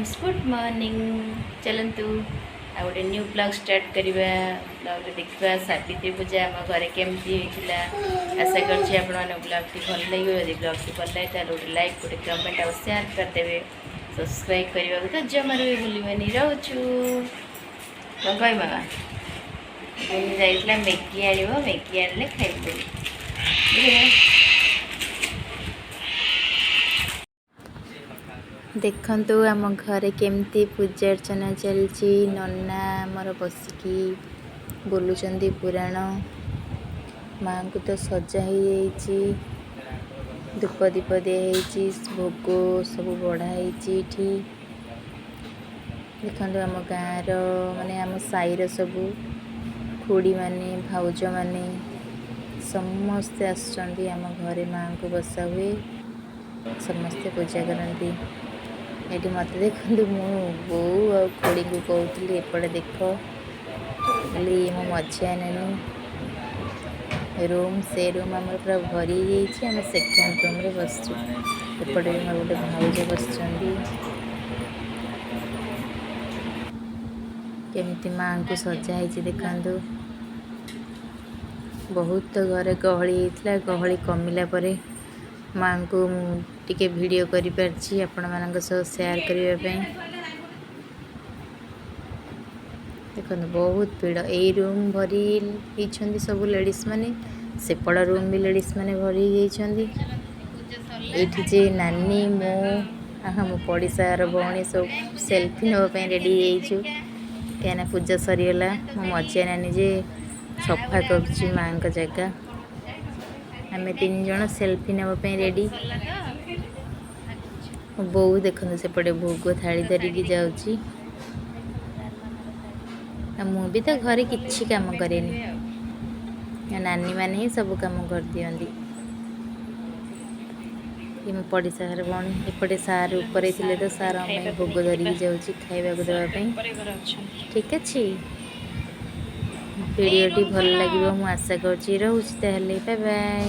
Friends good morning चलतु आ गए new blog start करवा ब्लॉग देखा सावित्री पूजा आम घर केमती होता आशा कर ब्लॉग टी भल लगे यदि ब्लॉग टी भल लगे गोटे लाइक गोटे कमेंट और शेयर करदे सब्सक्राइब करने को तो जमार भी भूलि रोचु कौन कह मामा जाइला मैगी आने मैगी आने खाई देखु आम घरे केमती पूजा अर्चना चलती नन्ना आमर बसिकी बोलुंट पुराण माँ को तो सजा ही धूप दीप दिखाई भोग सब बढ़ाई देखो आम गाँव माने आम साईर सब खुड़ी माने भाउज माने समस्ते आसुचंदी आम घरे माँ को बसा हुए समस्ते पूजा करती ये मत देखो मो बो आ खुड़ी को कहती एपटे देख बोली मो मझिया नानी रूम से रूम आम पूरा भरी आम सेकेंड रूम रे बस एपटे मोर गोटे भाउज बस केमती माँ को सजा देखा बहुत घरे गहली होता गहली कमिला परे माँ को टिके वीडियो करि पारछि आपण मानक सह शेयर करने देखो बहुत भीड़ यही रूम भरी होती सब लेडीज माने सेपड़ रूम भी लेडीज माने भरी ये जे नानी मो मो पड़ीसार भौणी सब सेल्फी नापी रेडी हो क्या पूजा सरीगला मो मझिया नानी जे सफा कर माँ का जगह आम तीन जन सेल्फी नापी रेडी बो देखो सेपटे भोग थाली धरिकी जाऊँगी भी तो घरे किसी काम करेनी नानी मैंने ही सब काम कर दियंती मो पड़ीसा घर भौणी एपटे सार ऊपर थे तो सार भोग धरिकी जाऊँगी खाइबा देवाई ठीक अच्छे वीडियोटी भल लगे मुझे आशा कर बाय बाय।